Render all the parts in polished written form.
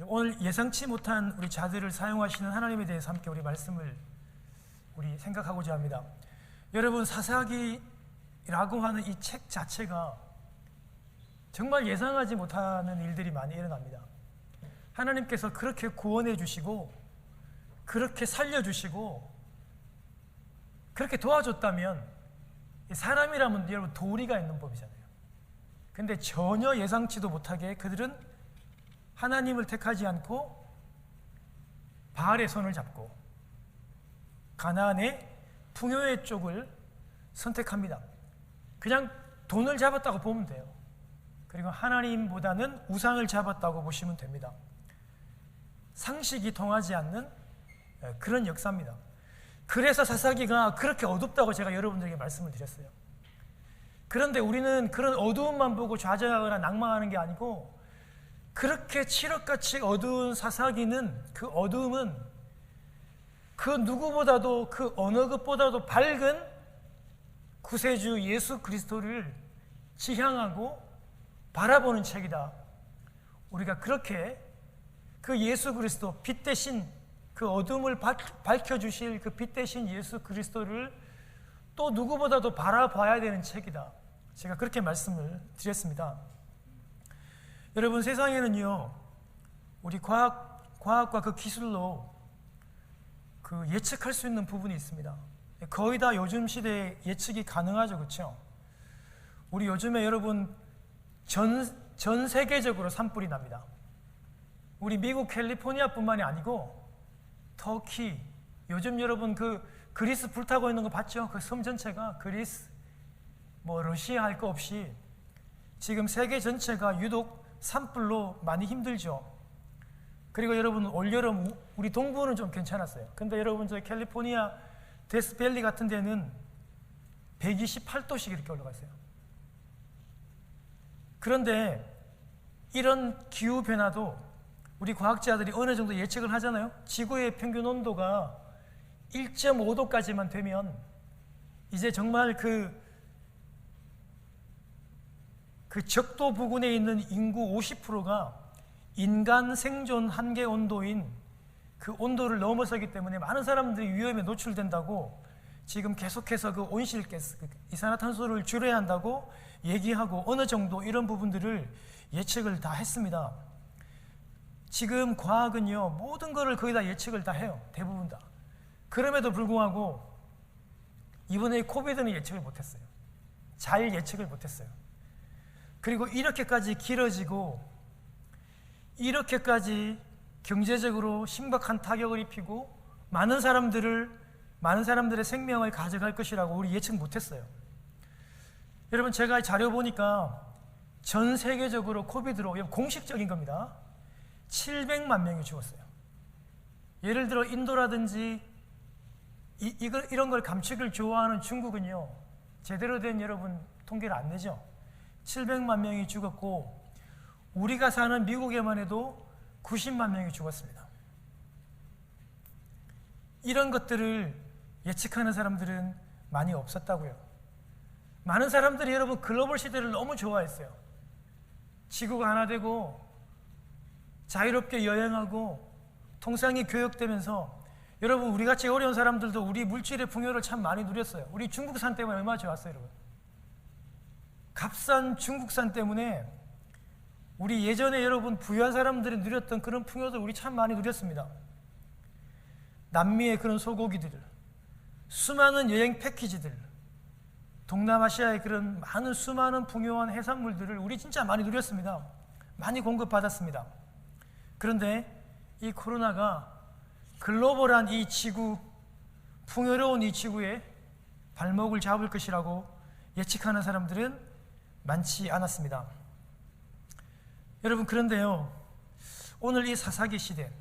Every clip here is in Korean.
오늘 예상치 못한 우리 자들을 사용하시는 하나님에 대해서 함께 우리 말씀을 생각하고자 합니다. 여러분, 사사기라고 하는 이 책 자체가 정말 예상하지 못하는 일들이 많이 일어납니다. 하나님께서 그렇게 구원해 주시고 그렇게 살려주시고 그렇게 도와줬다면 사람이라면 여러분 도리가 있는 법이잖아요. 근데 전혀 예상치도 못하게 그들은 하나님을 택하지 않고 바알의 손을 잡고 가나안의 풍요의 쪽을 선택합니다. 그냥 돈을 잡았다고 보면 돼요. 그리고 하나님보다는 우상을 잡았다고 보시면 됩니다. 상식이 통하지 않는 그런 역사입니다. 그래서 사사기가 그렇게 어둡다고 제가 여러분들에게 말씀을 드렸어요. 그런데 우리는 그런 어두움만 보고 좌절하거나 낭망하는 게 아니고, 그렇게 칠흑같이 어두운 사사기는, 그 어두움은 그 누구보다도, 그 어느 것보다도 밝은 구세주 예수 그리스도를 지향하고 바라보는 책이다. 우리가 그렇게 그 예수 그리스도, 빛 대신 그 어둠을 밝혀주실 그 빛 대신 예수 그리스도를 또 누구보다도 바라봐야 되는 책이다. 제가 그렇게 말씀을 드렸습니다. 여러분, 세상에는요, 우리 과학과 그 기술로 그 예측할 수 있는 부분이 있습니다. 거의 다 요즘 시대에 예측이 가능하죠, 그렇죠? 우리 요즘에 여러분 전 세계적으로 산불이 납니다. 우리 미국 캘리포니아뿐만이 아니고 터키, 요즘 여러분 그 그리스 불타고 있는 거 봤죠? 그 섬 전체가 그리스, 러시아 할 거 없이 지금 세계 전체가 유독 산불로 많이 힘들죠. 그리고 여러분 올여름 우리 동부는 좀 괜찮았어요. 근데 여러분 저 캘리포니아 데스밸리 같은 데는 128도씩 이렇게 올라갔어요. 그런데 이런 기후 변화도 우리 과학자들이 어느 정도 예측을 하잖아요. 지구의 평균 온도가 1.5도까지만 되면 이제 정말 그 적도 부근에 있는 인구 50%가 인간 생존 한계 온도인 그 온도를 넘어서기 때문에 많은 사람들이 위험에 노출된다고 지금 계속해서 그 온실가스, 이산화탄소를 줄여야 한다고 얘기하고 어느 정도 이런 부분들을 예측을 다 했습니다. 지금 과학은요, 모든 거를 거의 다 예측을 다 해요. 대부분 다. 그럼에도 불구하고 이번에 코비드는 예측을 못했어요. 잘 예측을 못했어요. 그리고 이렇게까지 길어지고 이렇게까지 경제적으로 심각한 타격을 입히고 많은 사람들의 생명을 가져갈 것이라고 우리 예측 못했어요. 여러분, 제가 자료 보니까 전 세계적으로 코비드로, 공식적인 겁니다, 700만 명이 죽었어요. 예를 들어 인도라든지 이런 걸 감축을 좋아하는 중국은요, 제대로 된 여러분 통계를 안 내죠. 700만 명이 죽었고 우리가 사는 미국에만 해도 90만 명이 죽었습니다. 이런 것들을 예측하는 사람들은 많이 없었다고요. 많은 사람들이 여러분 글로벌 시대를 너무 좋아했어요. 지구가 하나 되고 자유롭게 여행하고 통상이 교역되면서, 여러분 우리같이 어려운 사람들도 우리 물질의 풍요를 참 많이 누렸어요. 우리 중국산 때문에 얼마나 좋았어요, 여러분. 값싼 중국산 때문에 우리 예전에 여러분 부유한 사람들이 누렸던 그런 풍요들 우리 참 많이 누렸습니다. 남미의 그런 소고기들, 수많은 여행 패키지들, 동남아시아의 그런 많은 수많은 풍요한 해산물들을 우리 진짜 많이 누렸습니다. 많이 공급받았습니다. 그런데 이 코로나가 글로벌한 이 지구, 풍요로운 이 지구에 발목을 잡을 것이라고 예측하는 사람들은 많지 않았습니다. 여러분, 그런데요, 오늘 이 사사기 시대,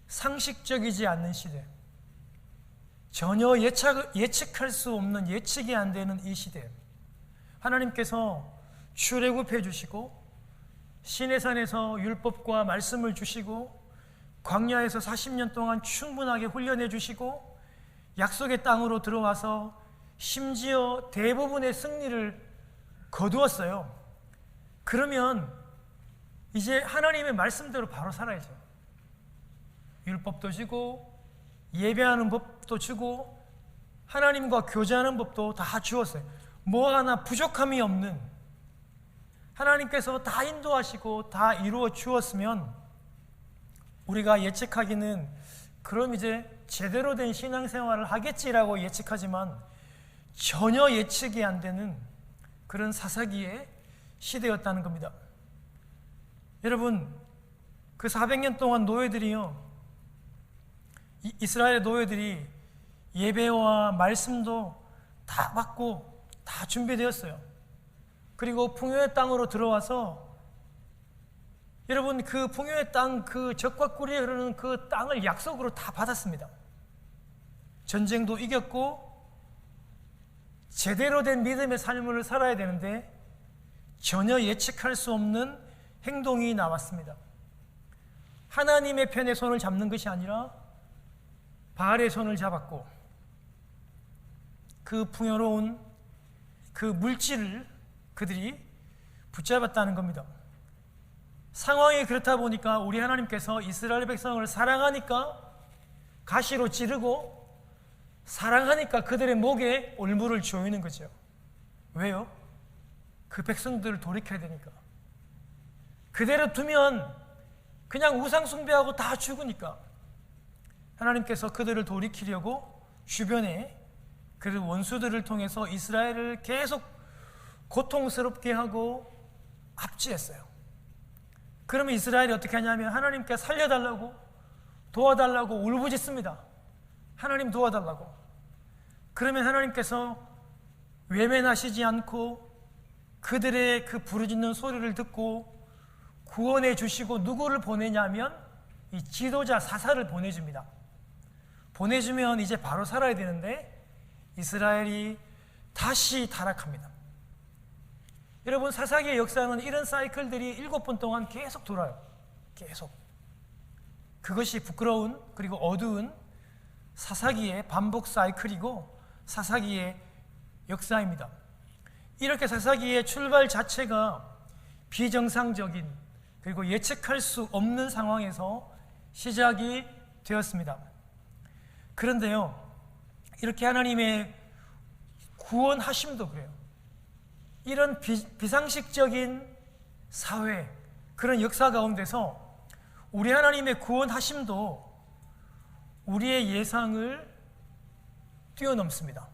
상식적이지 않는 시대, 전혀 예측할 수 없는, 예측이 안 되는 이 시대, 하나님께서 출애굽해 주시고 시내산에서 율법과 말씀을 주시고 광야에서 40년 동안 충분하게 훈련해 주시고 약속의 땅으로 들어와서 심지어 대부분의 승리를 거두었어요. 그러면 이제 하나님의 말씀대로 바로 살아야죠. 율법도 주고 예배하는 법도 주고 하나님과 교제하는 법도 다 주었어요. 뭐 하나 부족함이 없는, 하나님께서 다 인도하시고 다 이루어 주었으면 우리가 예측하기는 그럼 이제 제대로 된 신앙생활을 하겠지라고 예측하지만 전혀 예측이 안 되는 그런 사사기의 시대였다는 겁니다. 여러분, 그 400년 동안 노예들이요, 이스라엘의 노예들이 예배와 말씀도 다 받고 다 준비되었어요. 그리고 풍요의 땅으로 들어와서 여러분, 그 풍요의 땅, 그 젖과 꿀이 흐르는 그 땅을 약속으로 다 받았습니다. 전쟁도 이겼고 제대로 된 믿음의 삶을 살아야 되는데 전혀 예측할 수 없는 행동이 나왔습니다. 하나님의 편에 손을 잡는 것이 아니라 바알의 손을 잡았고 그 풍요로운 그 물질을 그들이 붙잡았다는 겁니다. 상황이 그렇다 보니까 우리 하나님께서 이스라엘 백성을 사랑하니까 가시로 찌르고 사랑하니까 그들의 목에 올무를 조이는 거죠. 왜요? 그 백성들을 돌이켜야 되니까. 그대로 두면 그냥 우상 숭배하고 다 죽으니까 하나님께서 그들을 돌이키려고 주변에 그 원수들을 통해서 이스라엘을 계속 고통스럽게 하고 압제했어요. 그러면 이스라엘이 어떻게 하냐면 하나님께 살려달라고 도와달라고 울부짖습니다. 하나님 도와달라고. 그러면 하나님께서 외면하시지 않고 그들의 그 부르짖는 소리를 듣고 구원해 주시고 누구를 보내냐면 이 지도자 사사를 보내줍니다. 보내주면 이제 바로 살아야 되는데 이스라엘이 다시 타락합니다. 여러분, 사사기의 역사는 이런 사이클들이 7번 동안 계속 돌아요. 계속. 그것이 부끄러운 그리고 어두운 사사기의 반복 사이클이고 사사기의 역사입니다. 이렇게 사사기의 출발 자체가 비정상적인 그리고 예측할 수 없는 상황에서 시작이 되었습니다. 그런데요, 이렇게 하나님의 구원하심도 그래요. 이런 비상식적인 사회, 그런 역사 가운데서 우리 하나님의 구원하심도 우리의 예상을 뛰어넘습니다.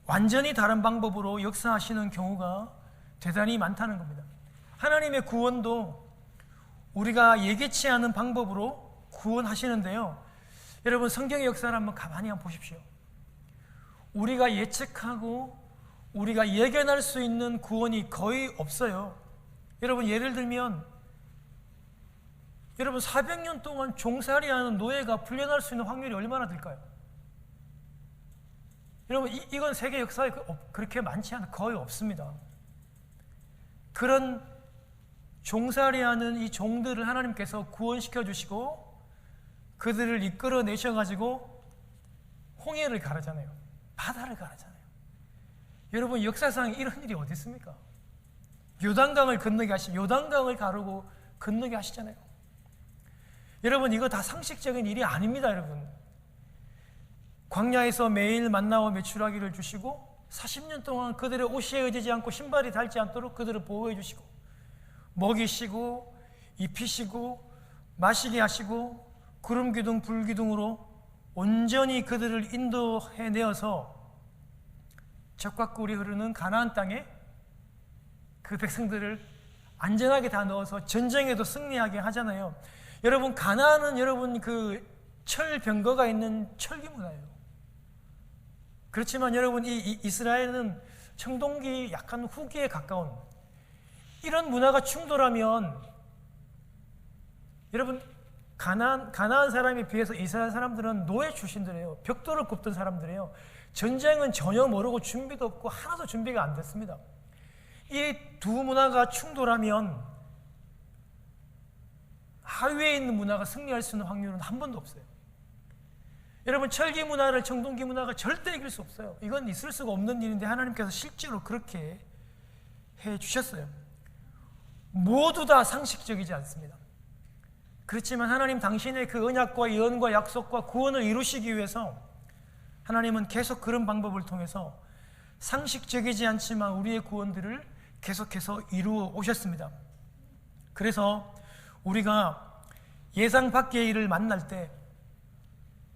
완전히 다른 방법으로 역사하시는 경우가 대단히 많다는 겁니다. 하나님의 구원도 우리가 예기치 않은 방법으로 구원하시는데요, 여러분, 성경의 역사를 한번 가만히 한번 보십시오. 우리가 예측하고 우리가 예견할 수 있는 구원이 거의 없어요. 여러분, 예를 들면 여러분 400년 동안 종살이하는 노예가 풀려날 수 있는 확률이 얼마나 될까요? 여러분, 이건 세계 역사에 그렇게 많지 않아요. 거의 없습니다. 그런 종살이하는 이 종들을 하나님께서 구원시켜 주시고 그들을 이끌어내셔가지고 홍해를 가르잖아요. 바다를 가르잖아요. 여러분, 역사상 이런 일이 어디 있습니까? 요단강을 건너게 하시고 요단강을 가르고 건너게 하시잖아요. 여러분, 이거 다 상식적인 일이 아닙니다. 여러분, 광야에서 매일 만나와 메추라기를 주시고 40년 동안 그들의 옷이 헤어지지 않고 신발이 닳지 않도록 그들을 보호해 주시고 먹이시고 입히시고 마시게 하시고 구름기둥 불기둥으로 온전히 그들을 인도해내어서 젖과 꿀이 흐르는 가나안 땅에 그 백성들을 안전하게 다 넣어서 전쟁에도 승리하게 하잖아요. 여러분, 가나안은 여러분 그 철병거가 있는 철기 문화예요. 그렇지만 여러분, 이 이스라엘은 청동기 약간 후기에 가까운 이런 문화가 충돌하면 여러분, 가나안 사람에 비해서 이스라엘 사람들은 노예 출신들이에요. 벽돌을 굽던 사람들이에요. 전쟁은 전혀 모르고 준비도 없고 하나도 준비가 안 됐습니다. 이 두 문화가 충돌하면 하위에 있는 문화가 승리할 수 있는 확률은 한 번도 없어요. 여러분, 철기 문화를 청동기 문화가 절대 이길 수 없어요. 이건 있을 수가 없는 일인데 하나님께서 실제로 그렇게 해 주셨어요. 모두 다 상식적이지 않습니다. 그렇지만 하나님 당신의 그 언약과 예언과 약속과 구원을 이루시기 위해서 하나님은 계속 그런 방법을 통해서 상식적이지 않지만 우리의 구원들을 계속해서 이루어 오셨습니다. 그래서 우리가 예상 밖의 일을 만날 때,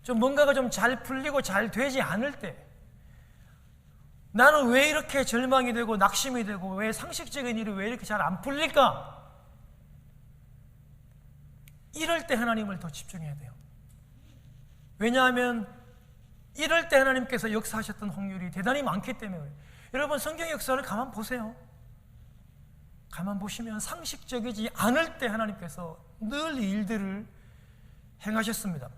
좀 뭔가가 좀 잘 풀리고 잘 되지 않을 때, 나는 왜 이렇게 절망이 되고 낙심이 되고 왜 상식적인 일이 왜 이렇게 잘 안 풀릴까? 이럴 때 하나님을 더 집중해야 돼요. 왜냐하면 이럴 때 하나님께서 역사하셨던 확률이 대단히 많기 때문에 그래요. 여러분, 성경 역사를 가만 보세요. 가만 보시면 상식적이지 않을 때 하나님께서 늘 일들을 행하셨습니다.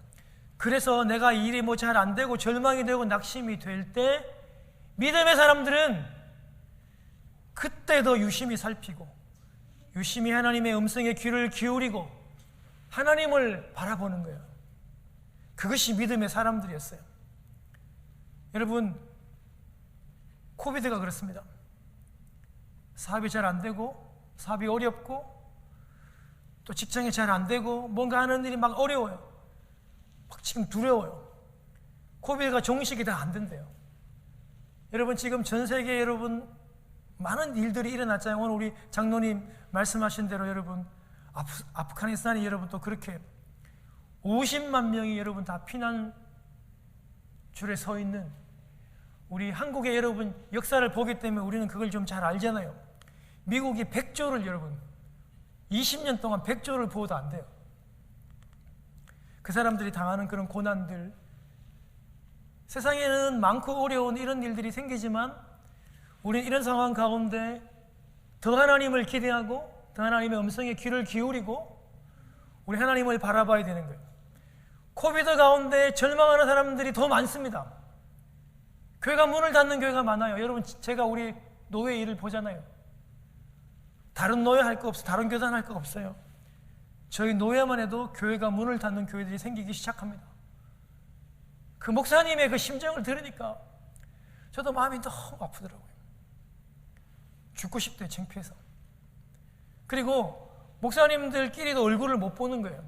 그래서 내가 일이 뭐 잘 안 되고 절망이 되고 낙심이 될 때 믿음의 사람들은 그때 더 유심히 살피고 유심히 하나님의 음성에 귀를 기울이고 하나님을 바라보는 거예요. 그것이 믿음의 사람들이었어요. 여러분, 코비드가 그렇습니다. 사업이 잘 안 되고 사업이 어렵고 또 직장이 잘 안 되고 뭔가 하는 일이 막 어려워요. 막 지금 두려워요. 코비드가 종식이 다 안 된대요. 여러분, 지금 전 세계에 여러분 많은 일들이 일어났잖아요. 오늘 우리 장로님 말씀하신 대로 여러분 아프가니스탄이 여러분 또 그렇게 50만 명이 여러분 다 피난 줄에 서 있는, 우리 한국의 여러분 역사를 보기 때문에 우리는 그걸 좀 잘 알잖아요. 미국이 100조를 여러분 20년 동안 100조를 부어도 안 돼요. 그 사람들이 당하는 그런 고난들, 세상에는 많고 어려운 이런 일들이 생기지만 우리는 이런 상황 가운데 더 하나님을 기대하고 더 하나님의 음성에 귀를 기울이고 우리 하나님을 바라봐야 되는 거예요. 코비드 가운데 절망하는 사람들이 더 많습니다. 교회가 문을 닫는 교회가 많아요. 여러분, 제가 우리 노회 일을 보잖아요. 다른 노회 할 거 없어요. 다른 교단 할 거 없어요. 저희 노회만 해도 교회가 문을 닫는 교회들이 생기기 시작합니다. 그 목사님의 그 심정을 들으니까 저도 마음이 너무 아프더라고요. 죽고 싶대요, 창피해서. 그리고 목사님들끼리도 얼굴을 못 보는 거예요.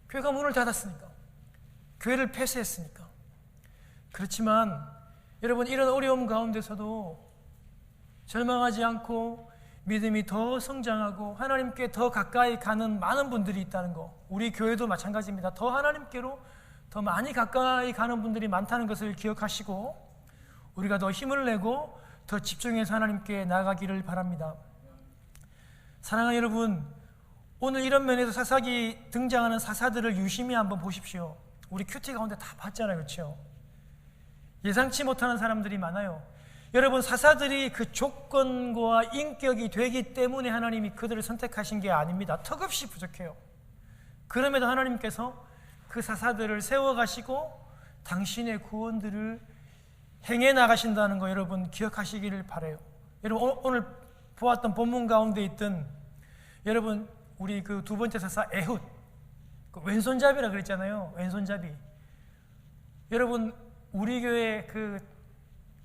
교회가 문을 닫았으니까, 교회를 폐쇄했으니까. 그렇지만 여러분, 이런 어려움 가운데서도 절망하지 않고 믿음이 더 성장하고 하나님께 더 가까이 가는 많은 분들이 있다는 거, 우리 교회도 마찬가지입니다. 더 하나님께로 더 많이 가까이 가는 분들이 많다는 것을 기억하시고 우리가 더 힘을 내고 더 집중해서 하나님께 나아가기를 바랍니다. 사랑하는 여러분, 오늘 이런 면에서 사사기 등장하는 사사들을 유심히 한번 보십시오. 우리 큐티 가운데 다 봤잖아요, 그렇죠? 예상치 못하는 사람들이 많아요. 여러분, 사사들이 그 조건과 인격이 되기 때문에 하나님이 그들을 선택하신 게 아닙니다. 턱없이 부족해요. 그럼에도 하나님께서 그 사사들을 세워가시고 당신의 구원들을 행해 나가신다는 거 여러분 기억하시기를 바라요. 여러분, 오늘 보았던 본문 가운데 있던 여러분, 우리 그 두 번째 사사 에훗, 그 왼손잡이라 그랬잖아요. 왼손잡이. 여러분, 우리 교회 그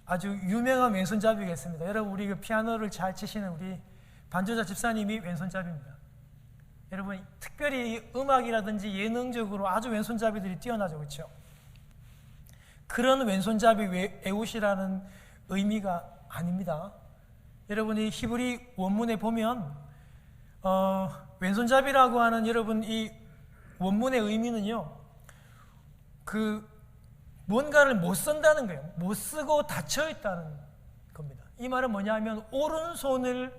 아주 유명한 왼손잡이가 있습니다. 여러분, 우리 그 피아노를 잘 치시는 우리 반주자 집사님이 왼손잡이입니다. 여러분, 특별히 음악이라든지 예능적으로 아주 왼손잡이들이 뛰어나죠, 그렇죠? 그런 왼손잡이 에훗이라는 의미가 아닙니다. 여러분이 히브리 원문에 보면 왼손잡이라고 하는 여러분 이 원문의 의미는요, 그 뭔가를 못 쓴다는 거예요. 못 쓰고 닫혀 있다는 겁니다. 이 말은 뭐냐면 오른손을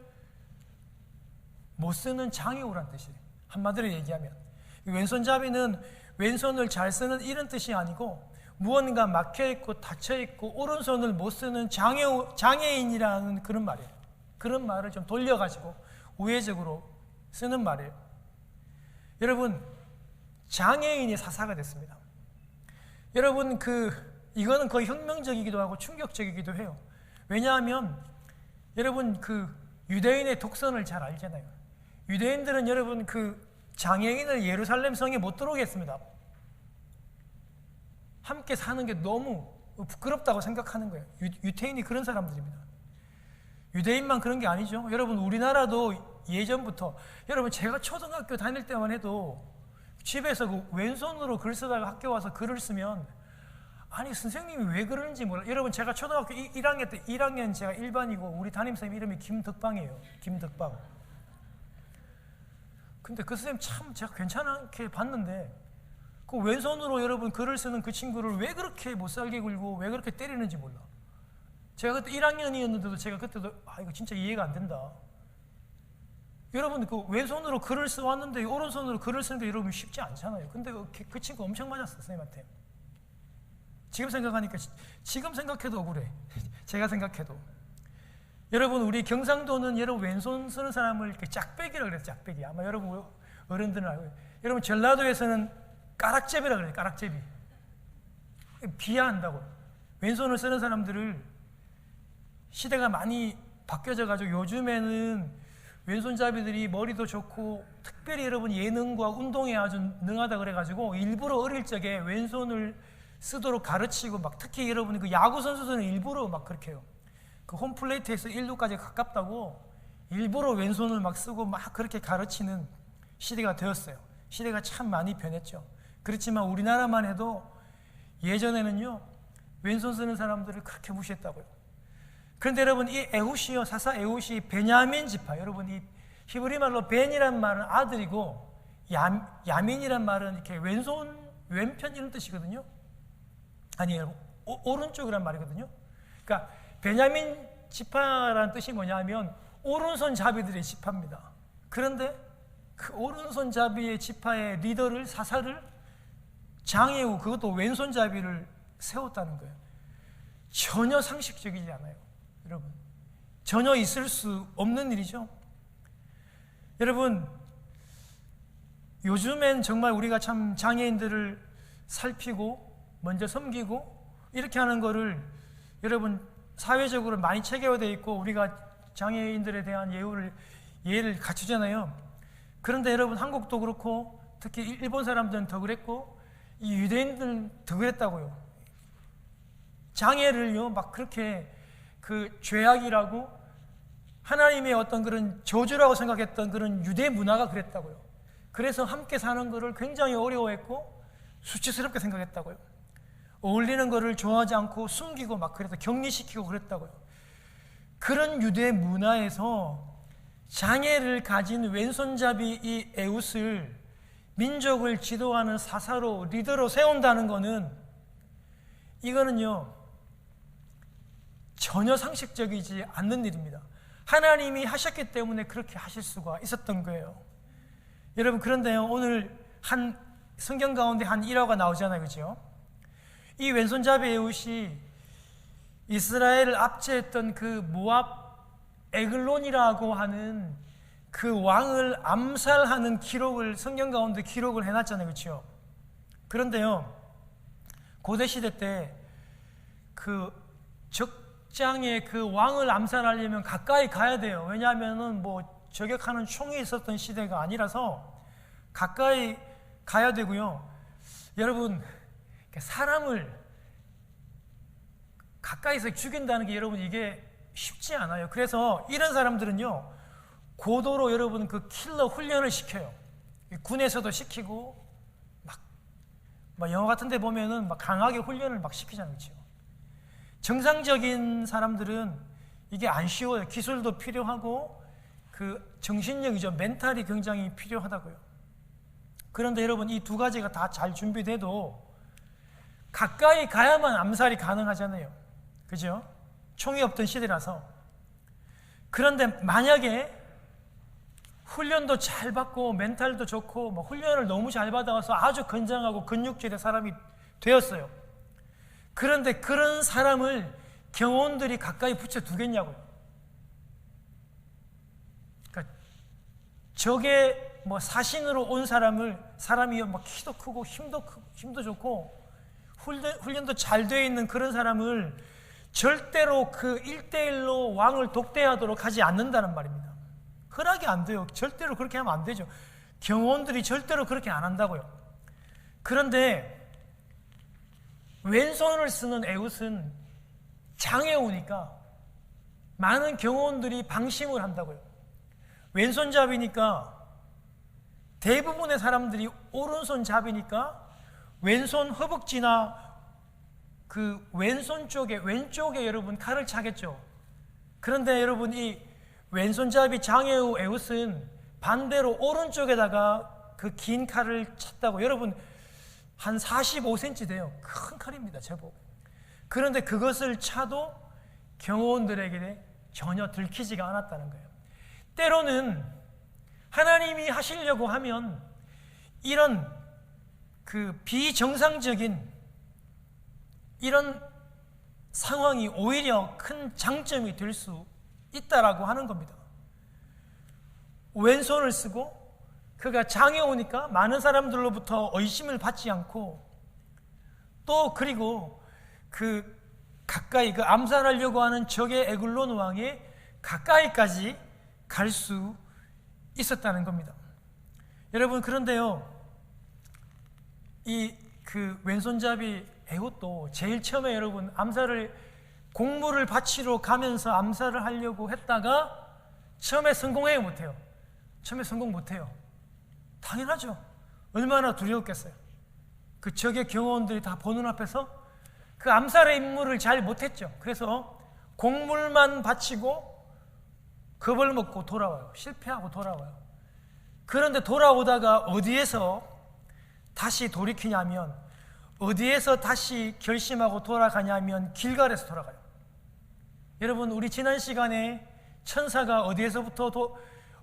못 쓰는 장애우란 뜻이에요. 한마디로 얘기하면 왼손잡이는 왼손을 잘 쓰는 이런 뜻이 아니고 무언가 막혀있고 닫혀있고 오른손을 못 쓰는 장애인이라는 그런 말이에요. 그런 말을 좀 돌려가지고 우회적으로 쓰는 말이에요. 여러분, 장애인이 사사가 됐습니다. 여러분, 이거는 거의 혁명적이기도 하고 충격적이기도 해요. 왜냐하면 여러분, 유대인의 독선을 잘 알잖아요. 유대인들은 여러분 장애인을 예루살렘 성에 못 들어오게 했습니다. 함께 사는 게 너무 부끄럽다고 생각하는 거예요. 유태인이 그런 사람들입니다. 유대인만 그런 게 아니죠. 여러분, 우리나라도 예전부터 여러분 제가 초등학교 다닐 때만 해도 집에서 그 왼손으로 글 쓰다가 학교 와서 글을 쓰면 아니 선생님이 왜 그러는지 몰라. 여러분 제가 초등학교 1학년 때 1학년 제가 1반이고 우리 담임선생님 이름이 김덕방이에요. 김덕방. 근데 그 선생님 참 제가 괜찮게 봤는데 그 왼손으로 여러분 글을 쓰는 그 친구를 왜 그렇게 못살게 굴고 왜 그렇게 때리는지 몰라. 제가 그때 1학년이었는데도 제가 그때도 이거 진짜 이해가 안 된다. 여러분 그 왼손으로 글을 써왔는데 오른손으로 글을 쓰는데 여러분 쉽지 않잖아요. 근데 그 친구 엄청 맞았어 선생님한테. 지금 생각해도 억울해. 제가 생각해도. 여러분 우리 경상도는 여러분 왼손 쓰는 사람을 이렇게 짝배기라고 그래요. 짝배기. 아마 여러분 어른들은 알고 있어요. 여러분 전라도에서는 까락제비라고 그래요. 까락제비. 비하한다고. 왼손을 쓰는 사람들을 시대가 많이 바뀌어져 가지고 요즘에는 왼손잡이들이 머리도 좋고 특별히 여러분 예능과 운동에 아주 능하다 그래가지고 일부러 어릴 적에 왼손을 쓰도록 가르치고 막 특히 여러분 그 야구 선수들은 일부러 막 그렇게 해요. 그 홈플레이트에서 1루까지 가깝다고 일부러 왼손을 막 쓰고 막 그렇게 가르치는 시대가 되었어요. 시대가 참 많이 변했죠. 그렇지만 우리나라만 해도 예전에는요 왼손 쓰는 사람들을 그렇게 무시했다고요. 그런데 여러분 이 에훗이요 사사 에훗이 베냐민 지파, 여러분 이 히브리 말로 벤이란 말은 아들이고 야민이란 말은 이렇게 왼손 왼편 이런 뜻이거든요. 아니에요, 오른쪽이란 말이거든요. 그러니까 베냐민 지파라는 뜻이 뭐냐면 오른손잡이들의 지파입니다. 그런데 그 오른손잡이의 지파의 리더를 사사를 장애후 그것도 왼손잡이를 세웠다는 거예요. 전혀 상식적이지 않아요. 여러분 전혀 있을 수 없는 일이죠. 여러분 요즘엔 정말 우리가 참 장애인들을 살피고 먼저 섬기고 이렇게 하는 거를 여러분 사회적으로 많이 체계화되어 있고 우리가 장애인들에 대한 예의를 갖추잖아요. 그런데 여러분 한국도 그렇고 특히 일본 사람들은 더 그랬고 이 유대인들은 더 그랬다고요. 장애를요 막 그렇게 그 죄악이라고 하나님의 어떤 그런 저주라고 생각했던 그런 유대 문화가 그랬다고요. 그래서 함께 사는 것을 굉장히 어려워했고 수치스럽게 생각했다고요. 어울리는 것을 좋아하지 않고 숨기고 막 그래서 격리시키고 그랬다고요. 그런 유대 문화에서 장애를 가진 왼손잡이 이 에훗을 민족을 지도하는 사사로 리더로 세운다는 것은 이거는요 전혀 상식적이지 않는 일입니다. 하나님이 하셨기 때문에 그렇게 하실 수가 있었던 거예요. 여러분 그런데요 오늘 한 성경 가운데 한 일화가 나오잖아요, 그죠? 이 왼손잡이 에훗이 이스라엘을 압제했던 그 모압 에글론이라고 하는 그 왕을 암살하는 기록을 성경 가운데 기록을 해놨잖아요, 그렇죠? 그런데요 고대 시대 때 그 적장에 그 왕을 암살하려면 가까이 가야 돼요. 왜냐하면은 뭐 저격하는 총이 있었던 시대가 아니라서 가까이 가야 되고요. 여러분 사람을 가까이서 죽인다는 게 여러분 이게 쉽지 않아요. 그래서 이런 사람들은요 고도로 여러분 그 킬러 훈련을 시켜요. 군에서도 시키고 막 영화 같은 데 보면은 막 강하게 훈련을 막 시키잖아요, 그렇죠? 정상적인 사람들은 이게 안 쉬워요. 기술도 필요하고 그 정신력이죠, 멘탈이 굉장히 필요하다고요. 그런데 여러분 이 두 가지가 다 잘 준비돼도 가까이 가야만 암살이 가능하잖아요, 그죠? 총이 없던 시대라서. 그런데 만약에 훈련도 잘 받고 멘탈도 좋고 뭐 훈련을 너무 잘 받아서 아주 건장하고 근육질의 사람이 되었어요. 그런데 그런 사람을 경호원들이 가까이 붙여두겠냐고요. 그러니까 적의 뭐 사신으로 온 사람이 막 키도 크고 힘도 좋고 훈련도 잘 되어 있는 그런 사람을 절대로 그 1대1로 왕을 독대하도록 하지 않는다는 말입니다. 허락이 안 돼요. 절대로 그렇게 하면 안 되죠. 경호원들이 절대로 그렇게 안 한다고요. 그런데 왼손을 쓰는 에훗은 장애 오니까 많은 경호원들이 방심을 한다고요. 왼손잡이니까 대부분의 사람들이 오른손잡이니까 왼손 허벅지나 그 왼손 쪽에 왼쪽에 여러분 칼을 차겠죠. 그런데 여러분 이 왼손잡이 장애우 에웃은 반대로 오른쪽에다가 그 긴 칼을 찼다고. 여러분 한 45cm 돼요. 큰 칼입니다, 제법. 그런데 그것을 차도 경호원들에게 전혀 들키지가 않았다는 거예요. 때로는 하나님이 하시려고 하면 이런 그 비정상적인 이런 상황이 오히려 큰 장점이 될 수 있다라고 하는 겁니다. 왼손을 쓰고 그가 장애우니까 많은 사람들로부터 의심을 받지 않고, 또 그리고 그 가까이 그 암살하려고 하는 적의 에글론 왕의 가까이까지 갈 수 있었다는 겁니다. 여러분, 그런데요, 이 그 왼손잡이 에훗도 제일 처음에 여러분 암살을 공물을 바치러 가면서 암살을 하려고 했다가 처음에 성공해요, 못해요? 처음에 성공 못해요. 당연하죠. 얼마나 두려웠겠어요. 그 적의 경호원들이 다 보는 앞에서 그 암살의 임무를 잘 못했죠. 그래서 공물만 바치고 겁을 먹고 돌아와요. 실패하고 돌아와요. 그런데 돌아오다가 어디에서 다시 돌이키냐면, 어디에서 다시 결심하고 돌아가냐면 길갈에서 돌아가요. 여러분, 우리 지난 시간에 천사가 어디에서부터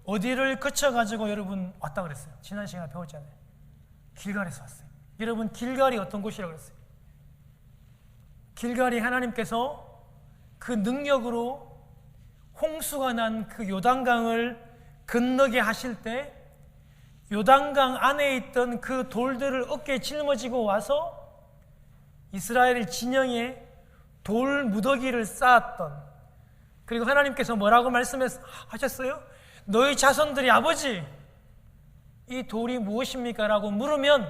어디를 거쳐가지고 여러분 왔다 그랬어요. 지난 시간에 배웠잖아요. 길갈에서 왔어요. 여러분, 길갈이 어떤 곳이라고 그랬어요? 길갈이 하나님께서 그 능력으로 홍수가 난 그 요단강을 건너게 하실 때 요단강 안에 있던 그 돌들을 어깨에 짊어지고 와서 이스라엘 진영에 돌 무더기를 쌓았던, 그리고 하나님께서 뭐라고 말씀하셨어요? 너희 자손들이 아버지, 이 돌이 무엇입니까? 라고 물으면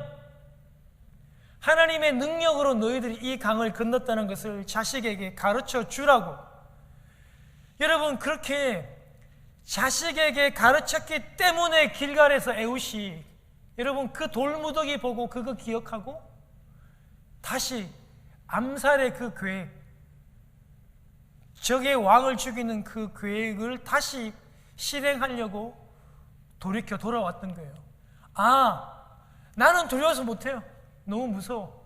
하나님의 능력으로 너희들이 이 강을 건넜다는 것을 자식에게 가르쳐 주라고. 여러분, 그렇게 자식에게 가르쳤기 때문에 길갈에서 에훗이 여러분 그 돌무더기 보고 그거 기억하고 다시 암살의 그 계획, 적의 왕을 죽이는 그 계획을 다시 실행하려고 돌이켜 돌아왔던 거예요. 아, 나는 두려워서 못해요. 너무 무서워.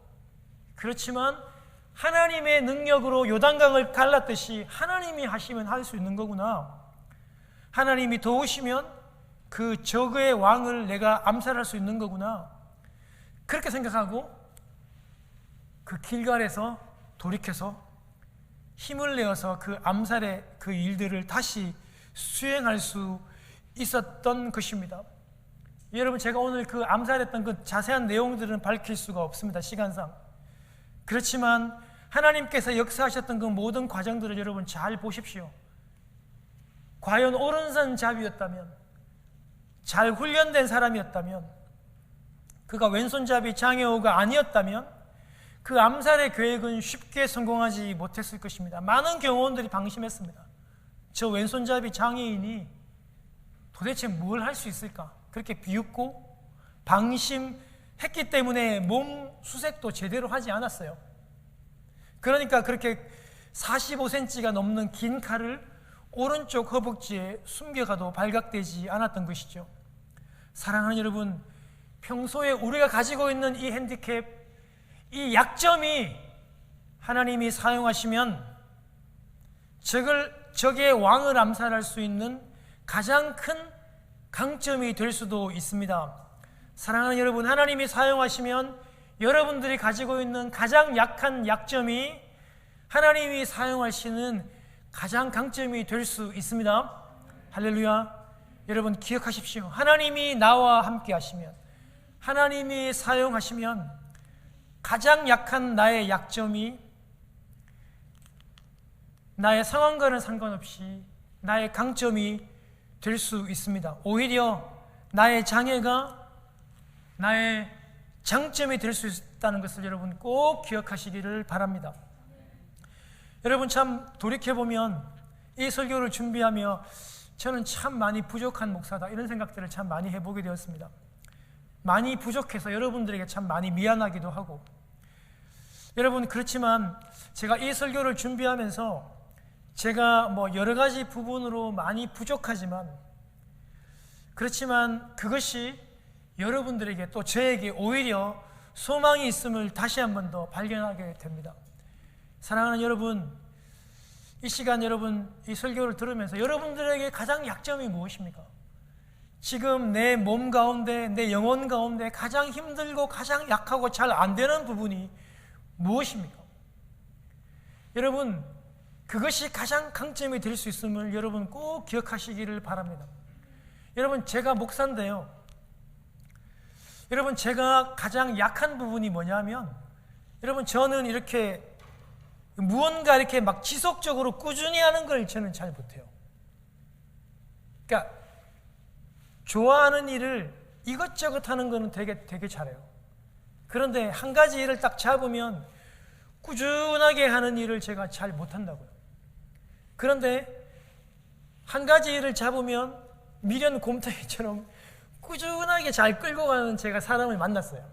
그렇지만 하나님의 능력으로 요단강을 갈랐듯이 하나님이 하시면 할 수 있는 거구나. 하나님이 도우시면 그 적의 왕을 내가 암살할 수 있는 거구나. 그렇게 생각하고 그 길갈에서 돌이켜서 힘을 내어서 그 암살의 그 일들을 다시 수행할 수 있었던 것입니다. 여러분, 제가 오늘 그 암살했던 그 자세한 내용들은 밝힐 수가 없습니다, 시간상. 그렇지만 하나님께서 역사하셨던 그 모든 과정들을 여러분 잘 보십시오. 과연 오른손잡이였다면, 잘 훈련된 사람이었다면, 그가 왼손잡이 장애우가 아니었다면 그 암살의 계획은 쉽게 성공하지 못했을 것입니다. 많은 경호원들이 방심했습니다. 저 왼손잡이 장애인이 도대체 뭘 할 수 있을까? 그렇게 비웃고 방심했기 때문에 몸 수색도 제대로 하지 않았어요. 그러니까 그렇게 45cm가 넘는 긴 칼을 오른쪽 허벅지에 숨겨가도 발각되지 않았던 것이죠. 사랑하는 여러분, 평소에 우리가 가지고 있는 이 핸디캡, 이 약점이 하나님이 사용하시면 적의 왕을 암살할 수 있는 가장 큰 강점이 될 수도 있습니다. 사랑하는 여러분, 하나님이 사용하시면 여러분들이 가지고 있는 가장 약한 약점이 하나님이 사용하시는 가장 강점이 될 수 있습니다. 할렐루야. 여러분 기억하십시오. 하나님이 나와 함께 하시면, 하나님이 사용하시면 가장 약한 나의 약점이 나의 상황과는 상관없이 나의 강점이 될 수 있습니다. 오히려 나의 장애가 나의 장점이 될 수 있다는 것을 여러분 꼭 기억하시기를 바랍니다. 여러분, 참 돌이켜보면 이 설교를 준비하며 저는 참 많이 부족한 목사다, 이런 생각들을 참 많이 해보게 되었습니다. 많이 부족해서 여러분들에게 참 많이 미안하기도 하고, 여러분, 그렇지만 제가 이 설교를 준비하면서 제가 여러 가지 부분으로 많이 부족하지만, 그렇지만 그것이 여러분들에게 또 저에게 오히려 소망이 있음을 다시 한 번 더 발견하게 됩니다. 사랑하는 여러분, 이 시간 여러분 이 설교를 들으면서 여러분들에게 가장 약점이 무엇입니까? 지금 내 몸 가운데, 내 영혼 가운데 가장 힘들고 가장 약하고 잘 안 되는 부분이 무엇입니까? 여러분, 그것이 가장 강점이 될 수 있음을 여러분 꼭 기억하시기를 바랍니다. 여러분, 제가 목사인데요, 여러분, 제가 가장 약한 부분이 뭐냐면, 여러분, 저는 이렇게 무언가 이렇게 막 지속적으로 꾸준히 하는 걸 저는 잘 못해요. 그러니까 좋아하는 일을 이것저것 하는 거는 되게 잘해요. 그런데 한 가지 일을 딱 잡으면 꾸준하게 하는 일을 제가 잘 못한다고요. 그런데 한 가지 일을 잡으면 미련 곰탕이처럼 꾸준하게 잘 끌고 가는 제가 사람을 만났어요.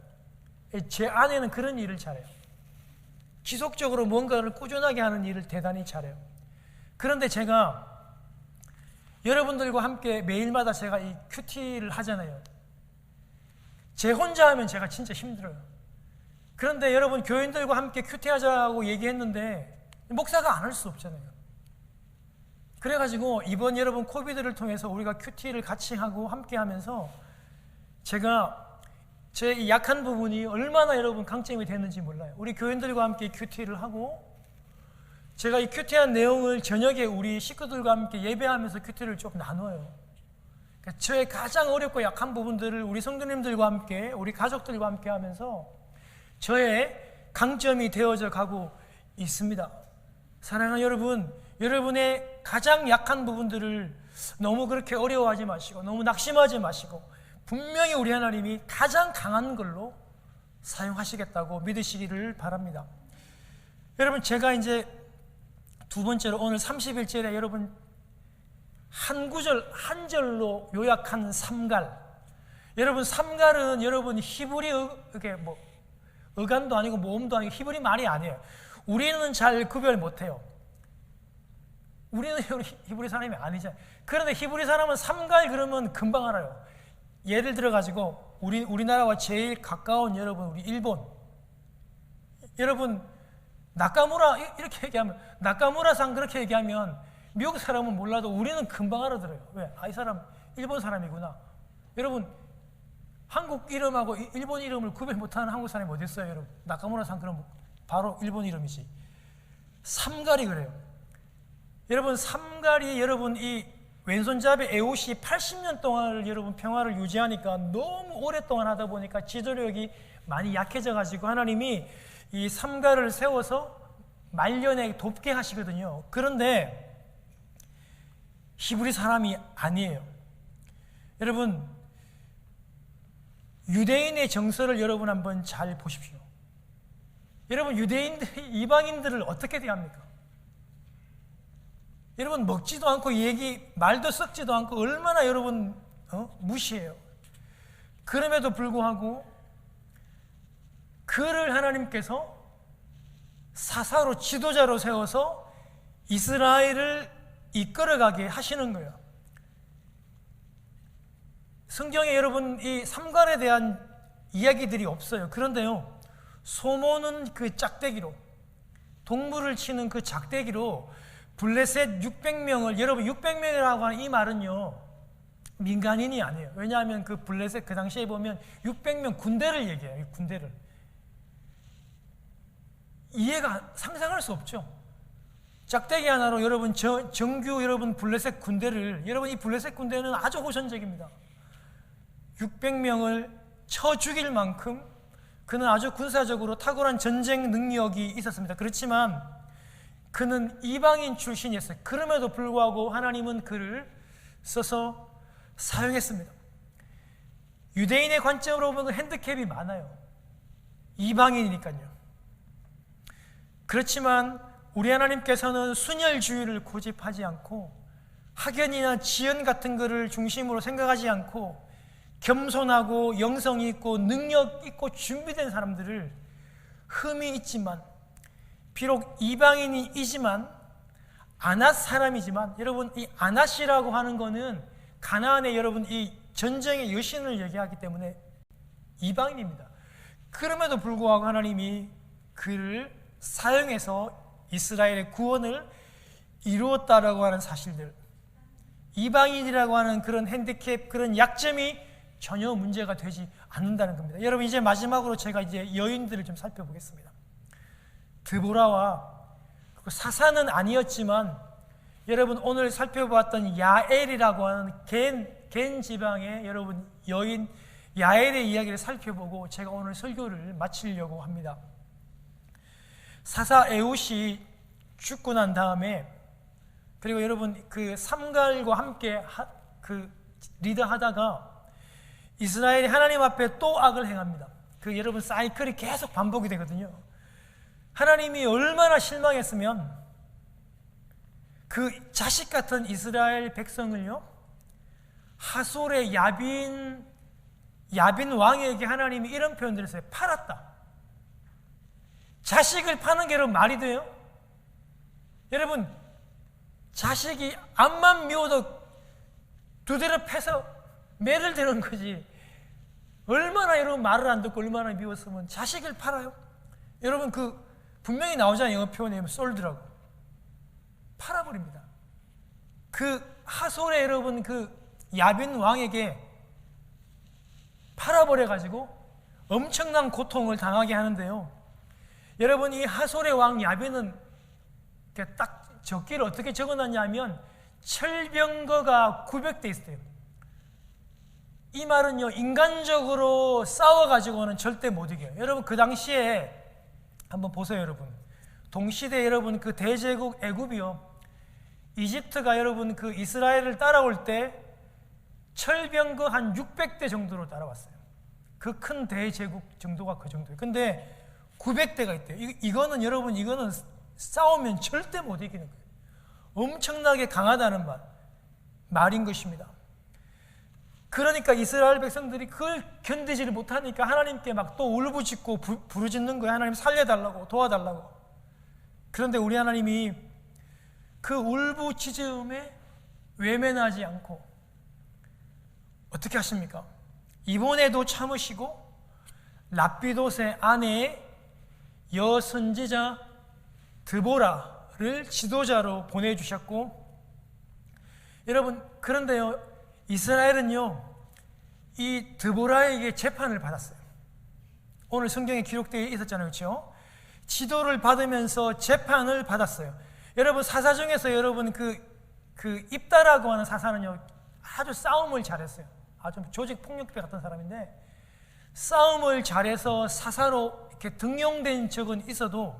제 아내는 그런 일을 잘해요. 지속적으로 뭔가를 꾸준하게 하는 일을 대단히 잘해요. 그런데 제가 여러분들과 함께 매일마다 제가 이 큐티를 하잖아요. 제 혼자 하면 제가 진짜 힘들어요. 그런데 여러분, 교인들과 함께 큐티하자고 얘기했는데 목사가 안 할 수 없잖아요. 그래가지고 이번 여러분 코비드를 통해서 우리가 큐티를 같이 하고 함께 하면서 제가 제 약한 부분이 얼마나 여러분 강점이 됐는지 몰라요. 우리 교인들과 함께 큐티를 하고, 제가 이 큐티한 내용을 저녁에 우리 식구들과 함께 예배하면서 큐티를 좀 나눠요. 그러니까 저의 가장 어렵고 약한 부분들을 우리 성도님들과 함께, 우리 가족들과 함께 하면서 저의 강점이 되어져 가고 있습니다. 사랑하는 여러분, 여러분의 가장 약한 부분들을 너무 그렇게 어려워하지 마시고, 너무 낙심하지 마시고, 분명히 우리 하나님이 가장 강한 걸로 사용하시겠다고 믿으시기를 바랍니다. 여러분, 제가 이제 두 번째로 오늘 30일절에 여러분 한 구절, 한 절로 요약한 삼갈. 여러분, 삼갈은 여러분 히브리 이게 어간도 아니고 모음도 아니고 히브리 말이 아니에요. 우리는 잘 구별 못해요. 우리는 히브리 사람이 아니잖아요. 그런데 히브리 사람은 삼갈 그러면 금방 알아요. 예를 들어 가지고 우리나라와 제일 가까운 여러분, 우리 일본. 여러분, 나카무라 이렇게 얘기하면, 나카무라상 그렇게 얘기하면 미국 사람은 몰라도 우리는 금방 알아들어요. 왜? 이 사람 일본 사람이구나. 여러분, 한국 이름하고 일본 이름을 구별 못하는 한국 사람이 어디 있어요, 여러분? 나카무라상 그럼 바로 일본 이름이지. 삼갈이 그래요. 여러분, 삼갈이 여러분 이 왼손잡이 에옷이 80년 동안 여러분 평화를 유지하니까 너무 오랫동안 하다 보니까 지도력이 많이 약해져 가지고 하나님이 이 삼갈을 세워서 말년에 돕게 하시거든요. 그런데 히브리 사람이 아니에요. 여러분, 유대인의 정서를 여러분 한번 잘 보십시오. 여러분, 유대인들이 이방인들을 어떻게 대합니까? 여러분, 먹지도 않고 말도 썩지도 않고 얼마나 여러분 무시해요. 그럼에도 불구하고 그를 하나님께서 사사로 지도자로 세워서 이스라엘을 이끌어가게 하시는 거예요. 성경에 여러분 이 삼갈에 대한 이야기들이 없어요. 그런데요, 소모는 그 짝대기로, 동물을 치는 그 작대기로 블레셋 600명을, 여러분 600명이라고 하는 이 말은요 민간인이 아니에요. 왜냐하면 그 블레셋 그 당시에 보면 600명 군대를 얘기해요. 군대를. 상상할 수 없죠. 짝대기 하나로 여러분 정규 여러분 블레셋 군대를, 여러분 이 블레셋 군대는 아주 호전적입니다. 600명을 쳐 죽일 만큼 그는 아주 군사적으로 탁월한 전쟁 능력이 있었습니다. 그렇지만 그는 이방인 출신이었어요. 그럼에도 불구하고 하나님은 그를 써서 사용했습니다. 유대인의 관점으로 보면 핸디캡이 많아요. 이방인이니까요. 그렇지만 우리 하나님께서는 순혈주의를 고집하지 않고 학연이나 지연 같은 것을 중심으로 생각하지 않고 겸손하고 영성이 있고 능력 있고 준비된 사람들을 흠이 있지만, 비록 이방인이지만 아낫 사람이지만, 여러분 이 아낫이라고 하는 거는 가나안의 여러분 이 전쟁의 여신을 얘기하기 때문에 이방인입니다. 그럼에도 불구하고 하나님이 그를 사용해서 이스라엘의 구원을 이루었다라고 하는 사실들, 이방인이라고 하는 그런 핸디캡, 그런 약점이 전혀 문제가 되지 않는다는 겁니다. 여러분 이제 마지막으로 제가 이제 여인들을 좀 살펴보겠습니다. 드보라와 사사는 아니었지만 여러분 오늘 살펴보았던 야엘이라고 하는 겐 지방의 여러분 여인 야엘의 이야기를 살펴보고 제가 오늘 설교를 마치려고 합니다. 사사 에훗이 죽고 난 다음에, 그리고 여러분 그 삼갈과 함께 리더하다가 이스라엘이 하나님 앞에 또 악을 행합니다. 그 여러분 사이클이 계속 반복이 되거든요. 하나님이 얼마나 실망했으면 그 자식 같은 이스라엘 백성을요, 하솔의 야빈 왕에게 하나님이 이런 표현들을 했어요. 팔았다. 자식을 파는 게 여러분 말이 돼요? 여러분 자식이 앞만 미워도 두 대를 패서 매를 대는 거지. 얼마나 여러분 말을 안 듣고 얼마나 미웠으면 자식을 팔아요? 여러분 그 분명히 나오잖아요. 영어 표현에 솔드라고. 팔아버립니다. 그 하솔의 여러분 그 야빈 왕에게 팔아버려가지고 엄청난 고통을 당하게 하는데요. 여러분 이 하솔의 왕 야빈은 딱 적기를 어떻게 적어놨냐면 철병거가 900대 있어요. 이 말은요, 인간적으로 싸워가지고는 절대 못 이겨요. 여러분 그 당시에 한번 보세요. 여러분 동시대 여러분 그 대제국 애굽이요, 이집트가 여러분 그 이스라엘을 따라올 때 철병거 한 600대 정도로 따라왔어요. 그 큰 대제국 정도가 그 정도예요. 근데 900대가 있대요. 이거는 여러분 이거는 싸우면 절대 못 이기는 거예요. 엄청나게 강하다는 말인 것입니다. 그러니까 이스라엘 백성들이 그걸 견디지를 못하니까 하나님께 막 또 울부짖고 부르짖는 거예요. 하나님 살려달라고, 도와달라고. 그런데 우리 하나님이 그 울부짖음에 외면하지 않고 어떻게 하십니까? 이번에도 참으시고 랍비돗의 아내의 여선지자 드보라를 지도자로 보내주셨고, 여러분 그런데요, 이스라엘은요 이 드보라에게 재판을 받았어요. 오늘 성경에 기록되어 있었잖아요. 그렇죠? 지도를 받으면서 재판을 받았어요. 여러분 사사 중에서 여러분 그 입다라고 하는 사사는요 아주 싸움을 잘했어요. 아주 조직 폭력배 같은 사람인데 싸움을 잘해서 사사로 이렇게 등용된 적은 있어도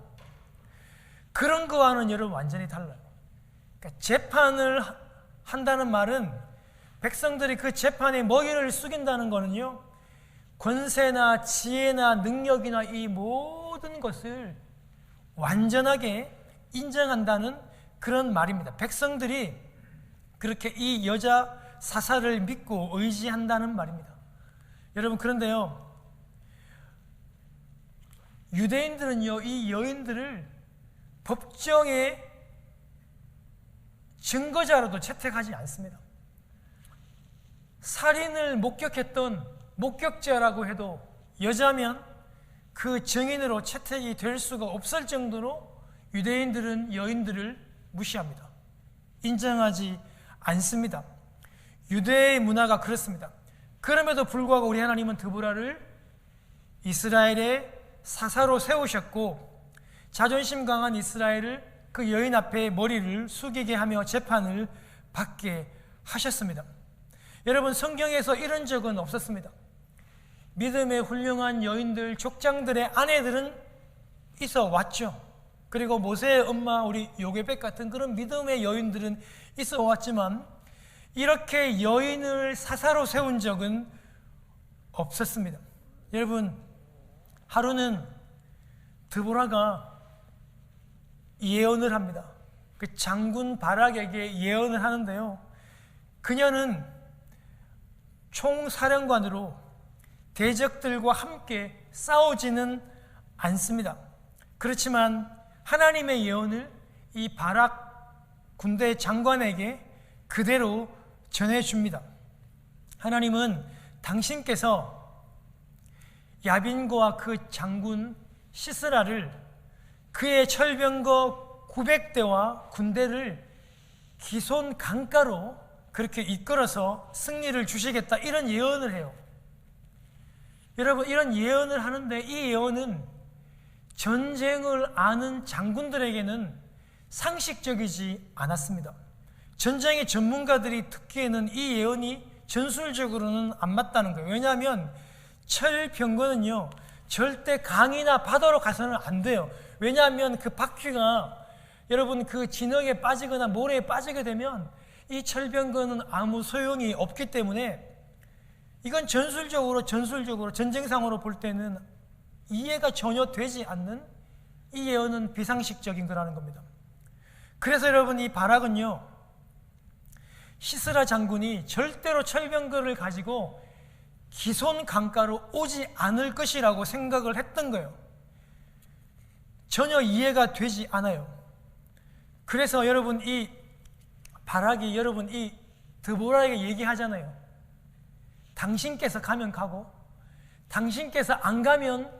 그런 거와는 여러분 완전히 달라요. 그러니까 재판을 한다는 말은 백성들이 그 재판에 먹이를 숙인다는 거는요, 권세나 지혜나 능력이나 이 모든 것을 완전하게 인정한다는 그런 말입니다. 백성들이 그렇게 이 여자 사사를 믿고 의지한다는 말입니다. 여러분 그런데요, 유대인들은요 이 여인들을 법정의 증거자로도 채택하지 않습니다. 살인을 목격했던 목격자라고 해도 여자면 그 증인으로 채택이 될 수가 없을 정도로 유대인들은 여인들을 무시합니다. 인정하지 않습니다. 유대의 문화가 그렇습니다. 그럼에도 불구하고 우리 하나님은 드보라를 이스라엘의 사사로 세우셨고, 자존심 강한 이스라엘을 그 여인 앞에 머리를 숙이게 하며 재판을 받게 하셨습니다. 여러분 성경에서 이런 적은 없었습니다. 믿음의 훌륭한 여인들, 족장들의 아내들은 있어 왔죠. 그리고 모세의 엄마 우리 요게벳 같은 그런 믿음의 여인들은 있어 왔지만 이렇게 여인을 사사로 세운 적은 없었습니다. 여러분 하루는 드보라가 예언을 합니다. 그 장군 바락에게 예언을 하는데요, 그녀는 총사령관으로 대적들과 함께 싸우지는 않습니다. 그렇지만 하나님의 예언을 이 바락 군대 장관에게 그대로 전해줍니다. 하나님은 당신께서 야빈과 그 장군 시스라를 그의 철병거 900대와 군대를 기손 강가로 그렇게 이끌어서 승리를 주시겠다, 이런 예언을 해요. 여러분, 이런 예언을 하는데 이 예언은 전쟁을 아는 장군들에게는 상식적이지 않았습니다. 전쟁의 전문가들이 듣기에는 이 예언이 전술적으로는 안 맞다는 거예요. 왜냐하면 철병거는요, 절대 강이나 바다로 가서는 안 돼요. 왜냐하면 그 바퀴가 여러분 그 진흙에 빠지거나 모래에 빠지게 되면 이 철병거는 아무 소용이 없기 때문에 이건 전술적으로 전쟁상으로 볼 때는 이해가 전혀 되지 않는, 이 예언은 비상식적인 거라는 겁니다. 그래서 여러분, 이 바락은요, 시스라 장군이 절대로 철병거를 가지고 기손 강가로 오지 않을 것이라고 생각을 했던 거예요. 전혀 이해가 되지 않아요. 그래서 여러분, 이 바락이 여러분 이 드보라에게 얘기하잖아요. 당신께서 가면 가고 당신께서 안 가면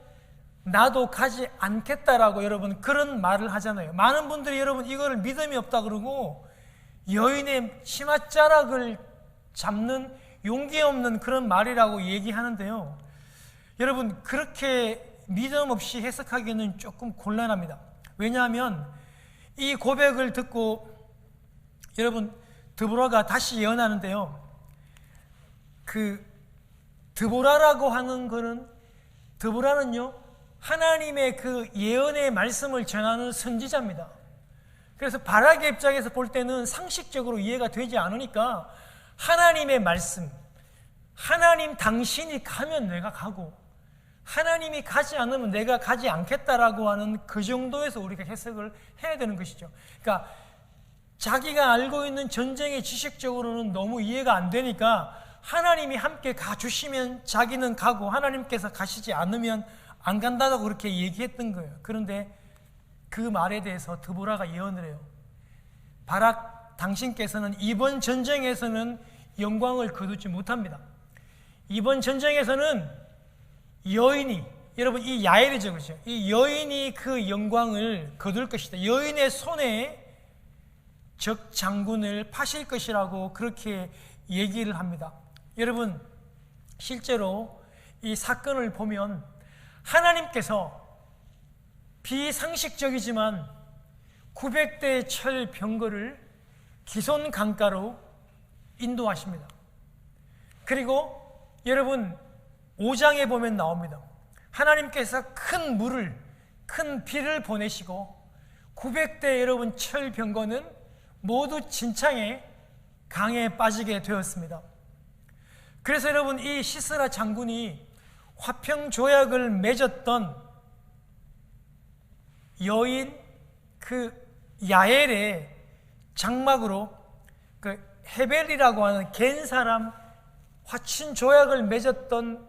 나도 가지 않겠다라고 여러분 그런 말을 하잖아요. 많은 분들이 여러분 이거를 믿음이 없다 그러고 여인의 치맛자락을 잡는 용기 없는 그런 말이라고 얘기하는데요. 여러분, 그렇게 믿음 없이 해석하기는 조금 곤란합니다. 왜냐하면 이 고백을 듣고 여러분 드보라가 다시 예언하는데요, 그 드보라라고 하는 거는, 드보라는요 하나님의 그 예언의 말씀을 전하는 선지자입니다. 그래서 바락의 입장에서 볼 때는 상식적으로 이해가 되지 않으니까 하나님의 말씀, 하나님 당신이 가면 내가 가고 하나님이 가지 않으면 내가 가지 않겠다라고 하는 그 정도에서 우리가 해석을 해야 되는 것이죠. 그러니까 자기가 알고 있는 전쟁의 지식적으로는 너무 이해가 안 되니까 하나님이 함께 가주시면 자기는 가고 하나님께서 가시지 않으면 안 간다고 그렇게 얘기했던 거예요. 그런데 그 말에 대해서 드보라가 예언을 해요. 바락 당신께서는 이번 전쟁에서는 영광을 거두지 못합니다. 이번 전쟁에서는 여인이, 여러분 이 야엘이죠, 그렇죠? 이 여인이 그 영광을 거둘 것이다. 여인의 손에 적 장군을 파실 것이라고 그렇게 얘기를 합니다. 여러분, 실제로 이 사건을 보면 하나님께서 비상식적이지만 900대의 철 병거를 기손 강가로 인도하십니다. 그리고 여러분 5장에 보면 나옵니다. 하나님께서 큰 물을, 큰 비를 보내시고 900대 여러분 철 병거는 모두 진창에 강에 빠지게 되었습니다. 그래서 여러분 이 시스라 장군이 화평 조약을 맺었던 여인 그 야엘의 장막으로 그 헤벨이라고 하는 겐 사람 화친 조약을 맺었던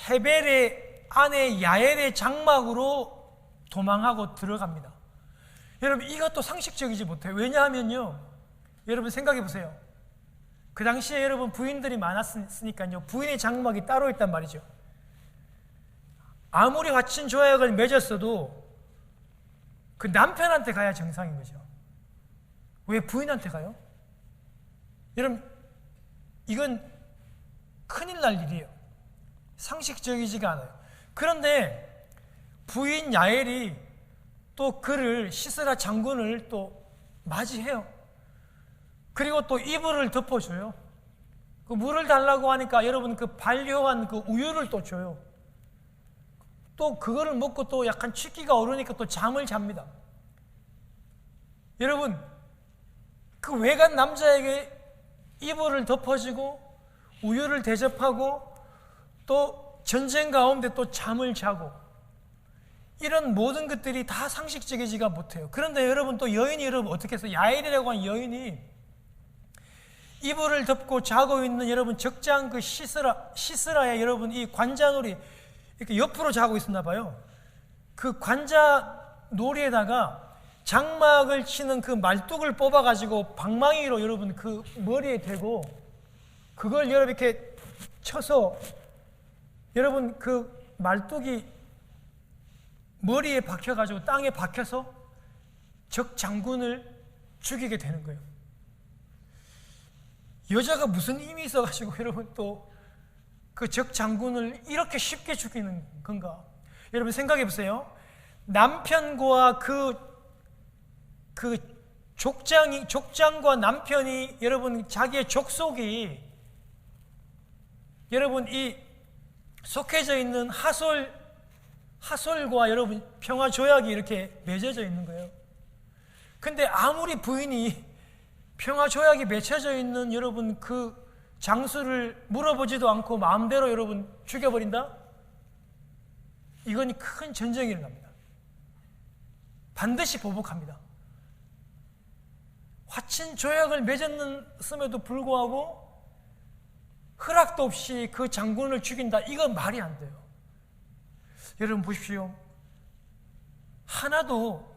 헤벨의 아내 야엘의 장막으로 도망하고 들어갑니다. 여러분 이것도 상식적이지 못해요. 왜냐하면요, 여러분 생각해 보세요. 그 당시에 여러분 부인들이 많았으니까요, 부인의 장막이 따로 있단 말이죠. 아무리 화친 조약을 맺었어도 그 남편한테 가야 정상인 거죠. 왜 부인한테 가요? 여러분 이건 큰일 날 일이에요. 상식적이지가 않아요. 그런데 부인 야엘이 또 그를, 시스라 장군을 또 맞이해요. 그리고 또 이불을 덮어줘요. 그 물을 달라고 하니까 여러분 그 반려한 그 우유를 또 줘요. 또 그거를 먹고 또 약간 취기가 오르니까 또 잠을 잡니다. 여러분 그 외간 남자에게 이불을 덮어주고 우유를 대접하고 또 전쟁 가운데 또 잠을 자고, 이런 모든 것들이 다 상식적이지가 못해요. 그런데 여러분 또 여인이 여러분 어떻게 해서 야엘이라고 하는 여인이 이불을 덮고 자고 있는 여러분 적장 그 시스라에 여러분 이 관자놀이 이렇게 옆으로 자고 있었나 봐요. 그 관자놀이에다가 장막을 치는 그 말뚝을 뽑아가지고 방망이로 여러분 그 머리에 대고 그걸 여러분 이렇게 쳐서 여러분 그 말뚝이 머리에 박혀가지고 땅에 박혀서 적 장군을 죽이게 되는 거예요. 여자가 무슨 힘이 있어가지고 여러분 또 그 적 장군을 이렇게 쉽게 죽이는 건가? 여러분 생각해 보세요. 남편과 그 족장과 남편이 여러분 자기의 족속이 여러분 이 속해져 있는 하솔과 여러분 평화 조약이 이렇게 맺어져 있는 거예요. 근데 아무리 부인이 평화 조약이 맺혀져 있는 여러분 그 장수를 물어보지도 않고 마음대로 여러분 죽여버린다? 이건 큰 전쟁이 일어납니다. 반드시 보복합니다. 화친 조약을 맺었음에도 불구하고 허락도 없이 그 장군을 죽인다. 이건 말이 안 돼요. 여러분 보십시오. 하나도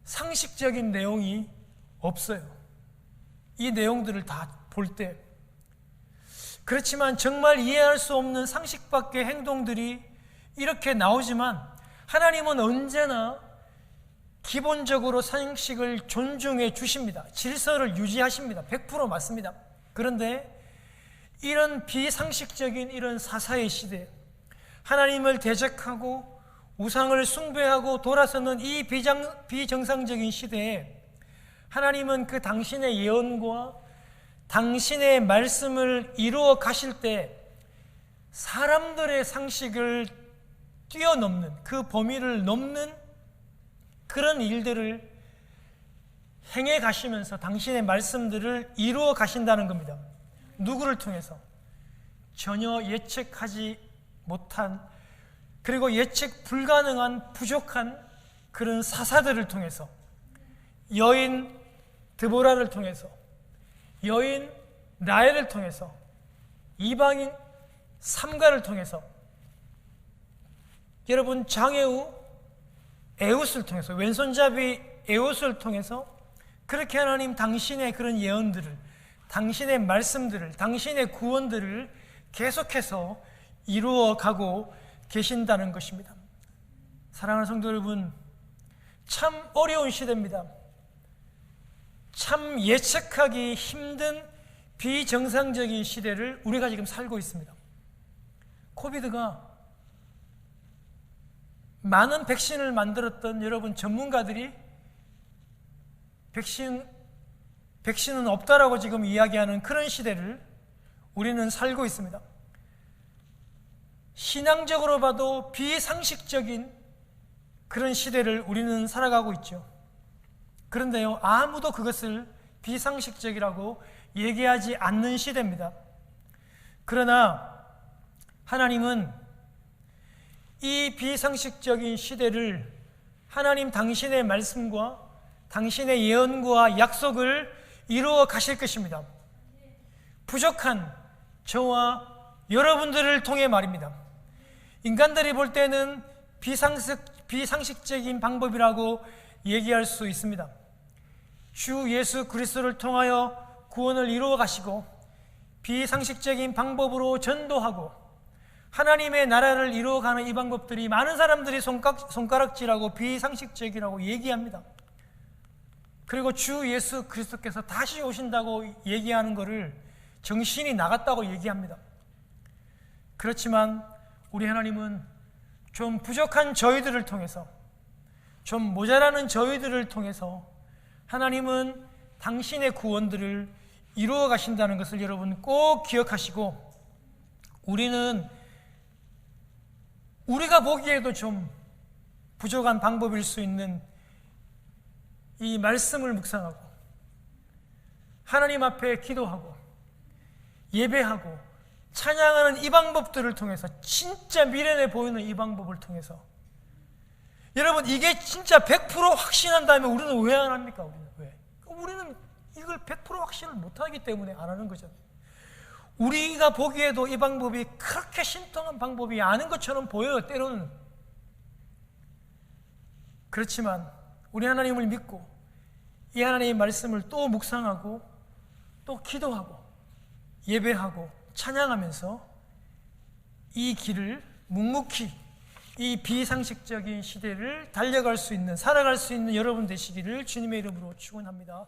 상식적인 내용이 없어요. 이 내용들을 다 볼 때. 그렇지만 정말 이해할 수 없는 상식 밖의 행동들이 이렇게 나오지만 하나님은 언제나 기본적으로 상식을 존중해 주십니다. 질서를 유지하십니다. 100% 맞습니다. 그런데 이런 비상식적인 이런 사사의 시대에 하나님을 대적하고 우상을 숭배하고 돌아서는 이 비정상적인 시대에 하나님은 그 당신의 예언과 당신의 말씀을 이루어 가실 때 사람들의 상식을 뛰어넘는 그 범위를 넘는 그런 일들을 행해 가시면서 당신의 말씀들을 이루어 가신다는 겁니다. 누구를 통해서? 전혀 예측하지 못한 그리고 예측 불가능한 부족한 그런 사사들을 통해서 여인 드보라를 통해서 여인 라헬을 통해서 이방인 삼가를 통해서 여러분 장애우 에웃을 통해서 왼손잡이 에웃을 통해서 그렇게 하나님 당신의 그런 예언들을 당신의 말씀들을 당신의 구원들을 계속해서 이루어가고 계신다는 것입니다. 사랑하는 성도 여러분, 참 어려운 시대입니다. 참 예측하기 힘든 비정상적인 시대를 우리가 지금 살고 있습니다. 코비드가 많은 백신을 만들었던 여러분 전문가들이 백신은 없다라고 지금 이야기하는 그런 시대를 우리는 살고 있습니다. 신앙적으로 봐도 비상식적인 그런 시대를 우리는 살아가고 있죠. 그런데요, 아무도 그것을 비상식적이라고 얘기하지 않는 시대입니다. 그러나 하나님은 이 비상식적인 시대를 하나님 당신의 말씀과 당신의 예언과 약속을 이루어 가실 것입니다. 부족한 저와 여러분들을 통해 말입니다. 인간들이 볼 때는 비상식적인 방법이라고 얘기할 수 있습니다. 주 예수 그리스도를 통하여 구원을 이루어 가시고 비상식적인 방법으로 전도하고 하나님의 나라를 이루어가는 이 방법들이 많은 사람들이 손가락질하고 비상식적이라고 얘기합니다. 그리고 주 예수 그리스도께서 다시 오신다고 얘기하는 것을 정신이 나갔다고 얘기합니다. 그렇지만 우리 하나님은 좀 부족한 저희들을 통해서 좀 모자라는 저희들을 통해서 하나님은 당신의 구원들을 이루어 가신다는 것을 여러분 꼭 기억하시고 우리는 우리가 보기에도 좀 부족한 방법일 수 있는 이 말씀을 묵상하고 하나님 앞에 기도하고 예배하고 찬양하는 이 방법들을 통해서 진짜 미련해 보이는 이 방법을 통해서 여러분 이게 진짜 100% 확신한다면 우리는 왜 안 합니까? 우리는 이걸 100% 확신을 못하기 때문에 안 하는 거잖아요. 우리가 보기에도 이 방법이 그렇게 신통한 방법이 아닌 것처럼 보여요, 때로는. 그렇지만 우리 하나님을 믿고 이 하나님의 말씀을 또 묵상하고 또 기도하고 예배하고 찬양하면서 이 길을 묵묵히 이 비상식적인 시대를 달려갈 수 있는, 살아갈 수 있는 여러분 되시기를 주님의 이름으로 축원합니다.